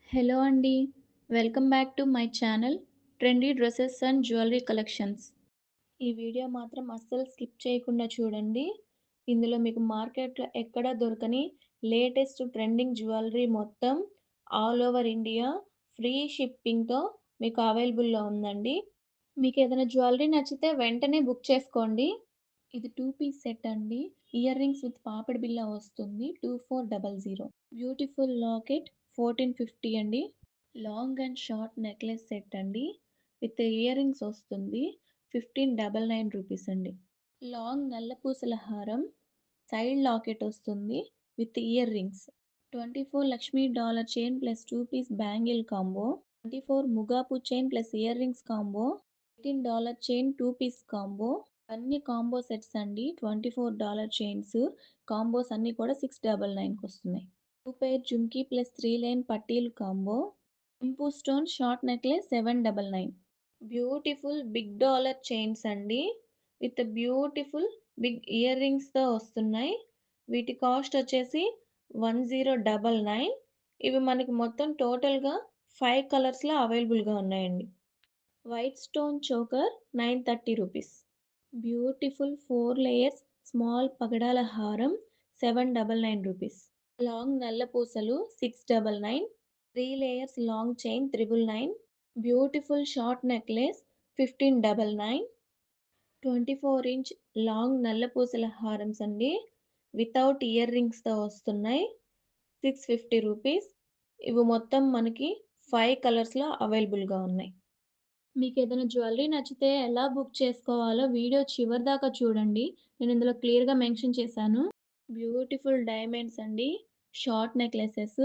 Hello అండి. Welcome back to my channel trendy dresses and jewellery collections. ఈ video మాత్రం అస్సలు స్కిప్ చేయకుండా చూడండి. ఇందులో మీకు మార్కెట్‌లో ఎక్కడా దొరకని లేటెస్ట్ ట్రెండింగ్ జ్యువెలరీ మొత్తం ఆల్ ఓవర్ ఇండియా ఫ్రీ షిప్పింగ్‌తో మీకు అవైలబుల్‌లో ఉందండి. మీకేదైనా జ్యువెలరీ నచ్చితే వెంటనే బుక్ చేసుకోండి. ఇది 2 పీస్ సెట్ అండి. ఇయర్ రింగ్స్ విత్ పాపిడి బిళ్ళ వస్తుంది 2400. బ్యూటిఫుల్ లాకెట్ 1450 అండి. Long and short necklace set అండి. విత్ ఇయర్ రింగ్స్ వస్తుంది 1599 రూపీస్ అండి. లాంగ్ నల్ల పూసల హారం, సైడ్ లాకెట్ వస్తుంది with earrings. 24 Lakshmi dollar chain plus 2 piece bangle combo. 24 ముగాపు chain plus earrings combo. $18 chain 2 piece combo. అన్ని కాంబో సెట్స్ అండి. $24 చైన్స్ కాంబోస్ అన్నీ కూడా 699కి వస్తున్నాయి. 2 పెయిర్ జుమ్కీ ప్లస్ 3 లైన్ పట్టీలు కాంబో. ఇంపు stone short necklace 799. Beautiful big dollar chains అండి. విత్ బ్యూటిఫుల్ బిగ్ ఇయర్ రింగ్స్‌తో వస్తున్నాయి. వీటి కాస్ట్ వచ్చేసి 1099. ఇవి మనకి మొత్తం టోటల్‌గా 5 కలర్స్‌లో అవైలబుల్‌గా ఉన్నాయండి. White stone choker 930 rupees. Beautiful 4 layers small పగడాల హారం 799 రూపీస్. లాంగ్ నల్ల పూసలు 699. 3 layers long chain 999. Beautiful short necklace 1599. 24 inch long నల్ల పూసల హారమ్స్ అండి. వితౌట్ ఇయర్ రింగ్స్‌తో వస్తున్నాయి 650 రూపీస్. ఇవి మొత్తం మనకి 5 కలర్స్‌లో అవైలబుల్‌గా ఉన్నాయి. మీకేదైనా జ్యువెలరీ నచ్చితే ఎలా బుక్ చేసుకోవాలో వీడియో చివరిదాకా చూడండి. నేను ఇందులో క్లియర్‌గా మెన్షన్ చేశాను. బ్యూటిఫుల్ డైమండ్స్ అండి. షార్ట్ నెక్లెసెస్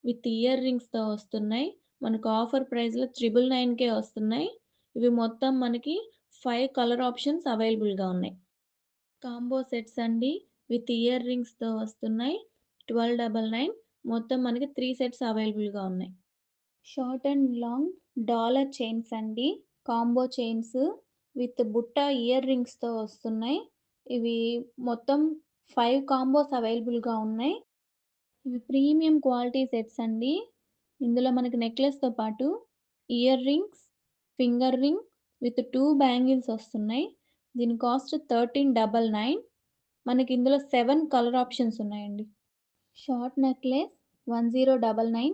విత్ ఇయర్ రింగ్స్‌తో వస్తున్నాయి. మనకు ఆఫర్ ప్రైస్‌లో 999కే వస్తున్నాయి. ఇవి మొత్తం మనకి 5 కలర్ ఆప్షన్స్ అవైలబుల్‌గా ఉన్నాయి. కాంబో సెట్స్ అండి. విత్ ఇయర్ రింగ్స్‌తో వస్తున్నాయి. 1299. మొత్తం మనకి 3 సెట్స్ అవైలబుల్‌గా ఉన్నాయి. Short and long dollar chains అండి. కాంబో చైన్స్ విత్ బుట్ట ఇయర్ రింగ్స్‌తో వస్తున్నాయి. ఇవి మొత్తం 5 కాంబోస్ అవైలబుల్‌గా ఉన్నాయి. ఇవి ప్రీమియం క్వాలిటీ సెట్స్ అండి. ఇందులో మనకి నెక్లెస్‌తో పాటు earrings, finger ring with 2 bangles వస్తున్నాయి. దీని కాస్ట్ 1399. మనకి ఇందులో 7 కలర్ ఆప్షన్స్ ఉన్నాయండి. Short necklace 1099.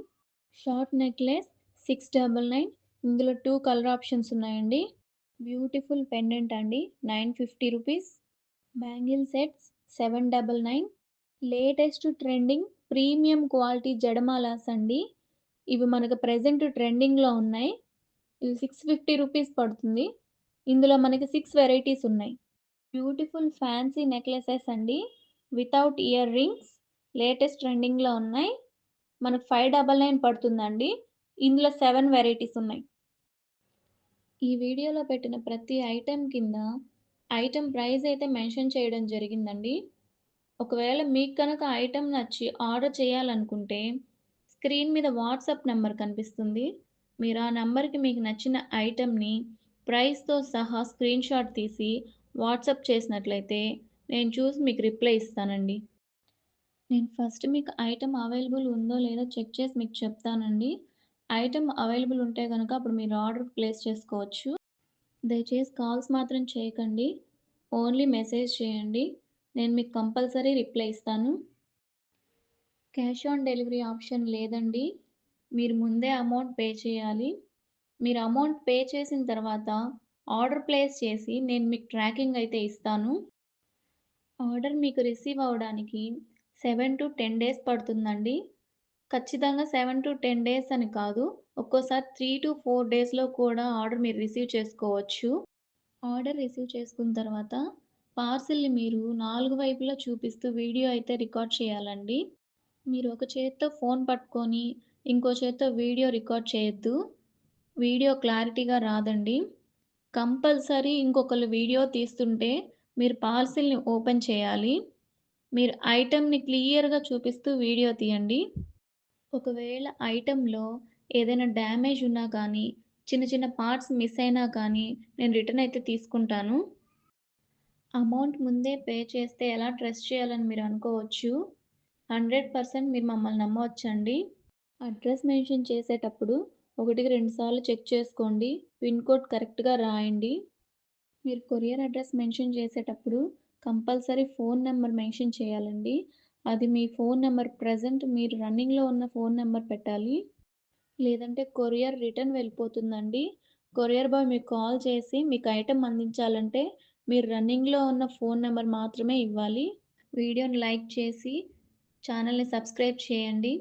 Short necklace 699. ఇందులో 2 కలర్ ఆప్షన్స్ ఉన్నాయండి. బ్యూటిఫుల్ పెండెంట్ అండి 950 rupees. Bangle sets 799. Latest trending premium quality జడమాలాస్ అండి. ఇవి మనకు ప్రెజెంట్ ట్రెండింగ్‌లో ఉన్నాయి. ఇది 650 రూపీస్ పడుతుంది. ఇందులో మనకి 6 వెరైటీస్ ఉన్నాయి. బ్యూటిఫుల్ ఫ్యాన్సీ నెక్లెసెస్ అండి. వితౌట్ ఇయర్ రింగ్స్ లేటెస్ట్ ట్రెండింగ్‌లో ఉన్నాయి. మనకు 599 పడుతుందండి. ఇందులో 7 వెరైటీస్ ఉన్నాయి. ఈ వీడియోలో పెట్టిన ప్రతి ఐటెమ్ కింద ఐటెమ్ ప్రైస్ అయితే మెన్షన్ చేయడం జరిగిందండి. ఒకవేళ మీకు కనుక ఐటెమ్ నచ్చి ఆర్డర్ చేయాలనుకుంటే స్క్రీన్ మీద వాట్సాప్ నంబర్ కనిపిస్తుంది. మీరు ఆ నంబర్‌కి మీకు నచ్చిన ఐటెమ్‌ని ప్రైస్‌తో సహా స్క్రీన్‌షాట్ తీసి వాట్సాప్ చేసినట్లయితే నేను చూసి మీకు రిప్లై ఇస్తానండి. నేను ఫస్ట్ మీకు ఐటెమ్ అవైలబుల్ ఉందో లేదో చెక్ చేసి మీకు చెప్తానండి. ఐటెమ్ అవైలబుల్ ఉంటే గనక అప్పుడు మీరు ఆర్డర్ ప్లేస్ చేసుకోవచ్చు. దయచేసి కాల్స్ మాత్రం చేయకండి. ఓన్లీ మెసేజ్ చేయండి. నేను మీకు కంపల్సరీ రిప్లై ఇస్తాను. క్యాష్ ఆన్ డెలివరీ ఆప్షన్ లేదండి. మీరు ముందే అమౌంట్ పే చేయాలి. మీరు అమౌంట్ పే చేసిన తర్వాత ఆర్డర్ ప్లేస్ చేసి నేను మీకు ట్రాకింగ్ అయితే ఇస్తాను. ఆర్డర్ మీకు రిసీవ్ అవ్వడానికి 7-10 డేస్ పడుతుందండి. ఖచ్చితంగా 7-10 డేస్ అని కాదు. ఒక్కోసారి 3-4 డేస్‌లో కూడా ఆర్డర్ మీరు రిసీవ్ చేసుకోవచ్చు. ఆర్డర్ రిసీవ్ చేసుకున్న తర్వాత పార్సిల్‌ని మీరు 4 వైపులా చూపిస్తూ వీడియో అయితే రికార్డ్ చేయాలండి. మీరు ఒక చేత్తో ఫోన్ పట్టుకొని, ఇంకో చేత్తో వీడియో రికార్డ్ చేయొద్దు. వీడియో క్లారిటీగా రాదండి. కంపల్సరీ ఇంకొకళ్ళు వీడియో తీస్తుంటే మీరు పార్సిల్‌ని ఓపెన్ చేయాలి. మీరు ఐటెమ్‌ని క్లియర్‌గా చూపిస్తూ వీడియో తీయండి. ఒకవేళ ఐటెమ్‌లో ఏదైనా డ్యామేజ్ ఉన్నా కానీ, చిన్న చిన్న పార్ట్స్ మిస్ అయినా కానీ నేను రిటర్న్ అయితే తీసుకుంటాను. అమౌంట్ ముందే పే చేస్తే ఎలా ట్రస్ట్ చేయాలని మీరు అనుకోవచ్చు. 100% మీరు మమ్మల్ని నమ్మవచ్చండి. అడ్రస్ మెన్షన్ చేసేటప్పుడు ఒకటికి 2 సార్లు చెక్ చేసుకోండి. పిన్ కోడ్ కరెక్ట్‌గా రాయండి. మీరు కొరియర్ అడ్రస్ మెన్షన్ చేసేటప్పుడు కంపల్సరీ ఫోన్ నంబర్ మెన్షన్ చేయాలండి. అది మీ ఫోన్ నంబర్ మీరు రన్నింగ్‌లో ఉన్న ఫోన్ నంబర్ పెట్టాలి. లేదంటే కొరియర్ రిటర్న్ వెళ్ళిపోతుందండి. కొరియర్ బాయ్ మీకు కాల్ చేసి మీకు ఐటెమ్ అందించాలంటే మీరు రన్నింగ్‌లో ఉన్న ఫోన్ నంబర్ మాత్రమే ఇవ్వాలి. వీడియోని లైక్ చేసి ఛానల్‌ని సబ్స్క్రైబ్ చేయండి.